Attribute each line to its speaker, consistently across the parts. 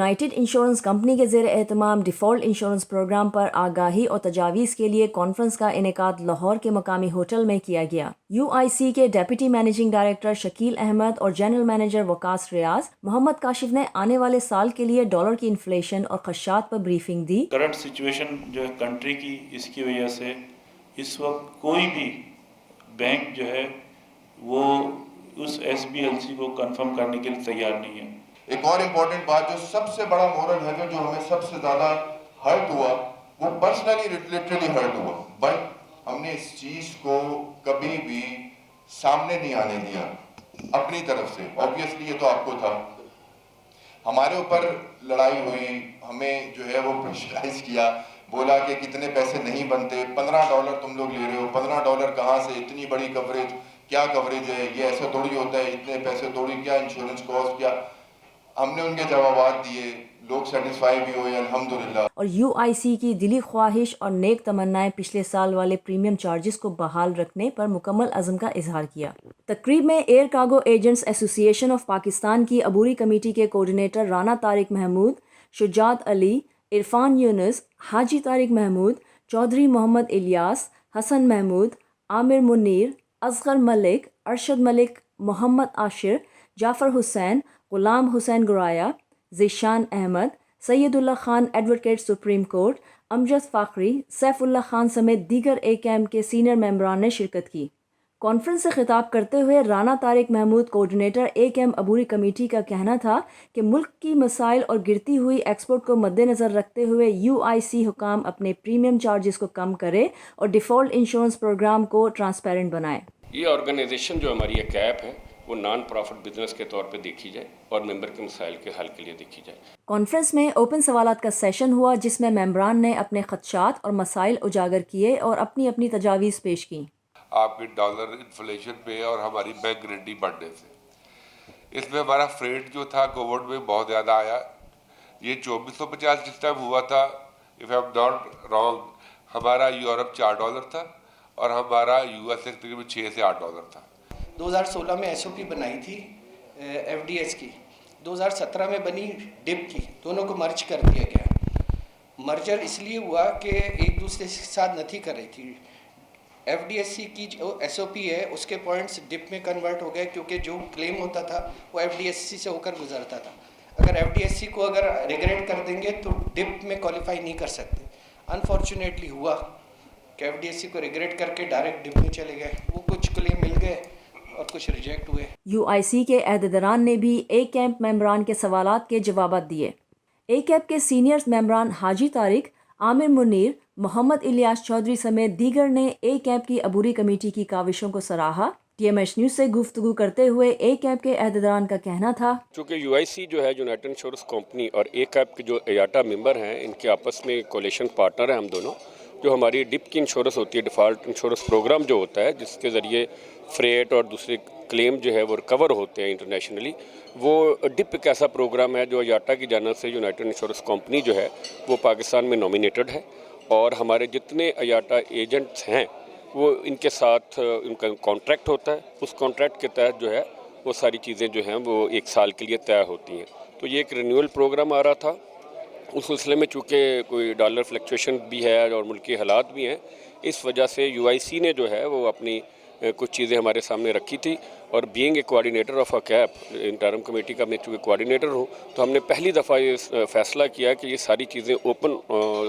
Speaker 1: United insurance company کے زیر اہتمام ڈیفالٹ انشورنس پروگرام پر آگاہی اور تجاویز کے لیے کانفرنس کا انعقاد لاہور کے مقامی ہوٹل میں کیا گیا۔ UIC کے deputy managing director Shakeel Ahmed اور جنرل مینیجر وقاص ریاض محمد کاشف نے آنے والے سال کے لیے ڈالر کی انفلیشن اور خدشات پر بریفنگ دی۔
Speaker 2: کرنٹ سچویشن جو ہے کنٹری کی، اس کی وجہ سے اس وقت کوئی بھی بینک جو ہے وہ اس SBLC کو کنفرم کرنے کے لیے تیار نہیں ہے۔
Speaker 3: ایک اور امپورٹنٹ بات جو سب سے بڑا مورل ہے جو ہمیں سب سے زیادہ ہرٹ ہوا، وہ پرسنلی لٹرلی ہرٹ ہوا، بٹ ہم نے اس چیز کو کبھی بھی سامنے نہیں آنے دیا اپنی طرف سے۔ اوبویسلی یہ تو آپ کو تھا، ہمارے اوپر لڑائی ہوئی، ہمیں جو ہے وہ پریشرائز کیا، بولا کہ کتنے پیسے نہیں بنتے، $15 تم لوگ لے رہے ہو، $15 کہاں سے، اتنی بڑی کوریج، کیا کوریج ہے، یہ ایسے تھوڑی ہوتا ہے، اتنے پیسے تھوڑی، کیا انشورنس کاسٹ، کیا۔ ہم نے ان کے جوابات دیے، لوگ سیٹسفائی بھی ہوئے الحمدللہ۔
Speaker 1: اور UIC کی دلی خواہش اور نیک تمنائیں پچھلے سال والے پریمیم چارجز کو بحال رکھنے پر مکمل عزم کا اظہار کیا۔ تقریب میں ایئر کارگو ایجنٹس ایسوسی ایشن آف پاکستان کی عبوری کمیٹی کے کوارڈینیٹر رانا طارق محمود، شجاعت علی، عرفان یونس، حاجی طارق محمود، چودھری محمد الیاس، حسن محمود، عامر منیر، اصغر ملک، ارشد ملک، محمد عاشر، جعفر حسین، غلام حسین گرایا، ذیشان احمد، سید اللہ خان ایڈوکیٹ سپریم کورٹ، امجد فاخری، سیف اللہ خان سمیت دیگر ACAM کے سینئر ممبران نے شرکت کی۔ کانفرنس سے خطاب کرتے ہوئے رانا طارق محمود کوارڈینیٹر ACAM عبوری کمیٹی کا کہنا تھا کہ ملک کی مسائل اور گرتی ہوئی ایکسپورٹ کو مد نظر رکھتے ہوئے UIC حکام اپنے پریمیم چارجز کو کم کرے اور ڈیفالٹ انشورنس پروگرام کو ٹرانسپیرنٹ بنائے۔
Speaker 4: یہ آرگنائزیشن جو ہماری ایک ایپ ہے وہ نان پروفٹ بزنس کے طور پہ دیکھی جائے اور ممبر کے مسائل کے حل کے لیے دیکھی جائے۔
Speaker 1: کانفرنس میں اوپن سوالات کا سیشن ہوا جس میں ممبران نے اپنے خدشات اور مسائل اجاگر کیے اور اپنی اپنی تجاویز پیش کیں۔
Speaker 5: آپ کی ڈالر انفلیشن پہ اور ہماری بینک گارنٹی بڑھنے سے، اس میں ہمارا فریٹ جو تھا کووڈ میں بہت زیادہ آیا۔ یہ 2450 جس ٹائم ہوا تھا، if I am not wrong, ہمارا یورپ $4 تھا اور ہمارا USA تقریباً $6 سے $8 تھا۔
Speaker 6: 2016 میں SOP بنائی تھی FDS کی، 2017 میں بنی ڈپ کی، دونوں کو مرج کر دیا گیا۔ مرجر اس لیے ہوا کہ ایک دوسرے کے ساتھ نتھی کر رہی تھی۔ FDSC کی جو SOP ہے اس کے پوائنٹس ڈپ میں کنورٹ ہو گئے، کیونکہ جو کلیم ہوتا تھا وہ FDSC سے ہو کر گزرتا تھا۔ اگر FDSC کو اگر ریگریٹ کر دیں گے تو ڈپ میں کوالیفائی نہیں کر سکتے۔ انفارچونیٹلی ہوا کہ FDSC کو ریگریٹ کر کے ڈائریکٹ ڈپ میں چلے گئے، وہ کچھ کلیم مل گئے اور کچھ ریجیکٹ ہوئے۔
Speaker 1: UIC کے عہدیداران نے بھی ACAM ممبران کے سوالات کے جوابات دیے۔ ACAM کے سینئر ممبران حاجی طارق، عامر منیر، محمد الیاس چودھری سمیت دیگر نے ACAM کی عبوری کمیٹی کی کاوشوں کو سراہا۔ TMH نیوز سے گفتگو کرتے ہوئے ACAM کے عہدیداران کا کہنا تھا،
Speaker 4: چونکہ UIC جو ہے یونائٹڈ انشورنس کمپنی اور ACAM کے جو ایاٹا ممبر ہیں، ان کے آپس میں کولیشن پارٹنر ہیں ہم دونوں۔ جو ہماری ڈپ کی انشورنس ہوتی ہے، ڈیفالٹ انشورنس پروگرام جو ہوتا ہے جس کے ذریعے فریٹ اور دوسرے کلیم جو ہے وہ ریکور ہوتے ہیں انٹرنیشنلی، وہ ڈپ ایک ایسا پروگرام ہے جو ایاٹا کی جانب سے یونائٹڈ انشورنس کمپنی جو ہے وہ پاکستان میں نامینیٹڈ ہے، اور ہمارے جتنے ایاٹا ایجنٹس ہیں وہ ان کے ساتھ ان کا کانٹریکٹ ہوتا ہے۔ اس کانٹریکٹ کے تحت جو ہے وہ ساری چیزیں جو ہیں وہ 1 سال کے لیے طے ہوتی ہیں۔ تو یہ ایک رینیول پروگرام آ رہا تھا، اس سلسلے میں چونکہ کوئی ڈالر فلیکچویشن بھی ہے اور ملکی حالات بھی ہیں، اس وجہ سے UIC نے جو ہے وہ اپنی کچھ چیزیں ہمارے سامنے رکھی تھی، اور being a coordinator of ACAP interim committee کا میں چونکہ کوارڈینیٹر ہوں، تو ہم نے پہلی دفعہ یہ فیصلہ کیا کہ یہ ساری چیزیں اوپن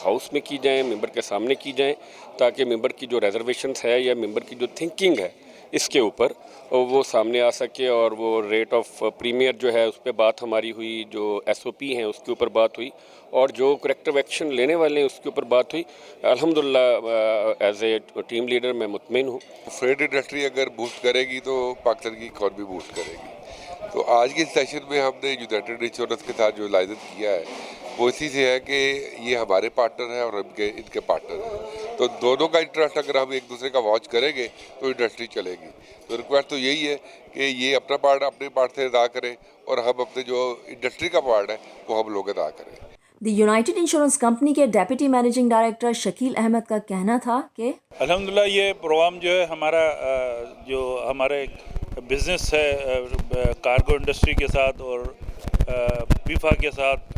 Speaker 4: ہاؤس میں کی جائیں، ممبر کے سامنے کی جائیں، تاکہ ممبر کی جو ریزرویشنز ہے یا ممبر کی جو تھنکنگ ہے اس کے اوپر وہ سامنے آ سکے، اور وہ ریٹ آف پریمیئر جو ہے اس پہ بات ہماری ہوئی، جو SOP ہیں اس کے اوپر بات ہوئی، اور جو کریکٹیو ایکشن لینے والے ہیں اس کے اوپر بات ہوئی۔ الحمدللہ ایز اے ٹیم لیڈر میں مطمئن ہوں۔
Speaker 5: فریٹ انڈسٹری اگر بوسٹ کرے گی تو پاکستان کی اکانومی بوسٹ کرے گی۔ تو آج کے سیشن میں ہم نے یونائٹڈ انشورنس کے ساتھ جو لائزن کیا ہے وہ اسی سے ہے کہ یہ ہمارے پارٹنر ہیں اور ان کے پارٹنر ہیں، تو دونوں کا انٹرسٹ اگر ہم ایک دوسرے کا واچ کریں گے تو انڈسٹری چلے گی۔ تو ریکویسٹ تو یہی ہے کہ یہ اپنا پارٹ اپنے پارٹ سے ادا کریں اور ہم اپنے جو انڈسٹری کا پارٹ ہے وہ ہم لوگ ادا کریں۔
Speaker 1: دی یونائٹڈ انشورنس کمپنی کے deputy managing director Shakeel Ahmed کا کہنا تھا کہ
Speaker 2: الحمدللہ یہ پروگرام جو ہے ہمارا جو ہمارے بزنس ہے کارگو انڈسٹری کے ساتھ اور بیفا کے ساتھ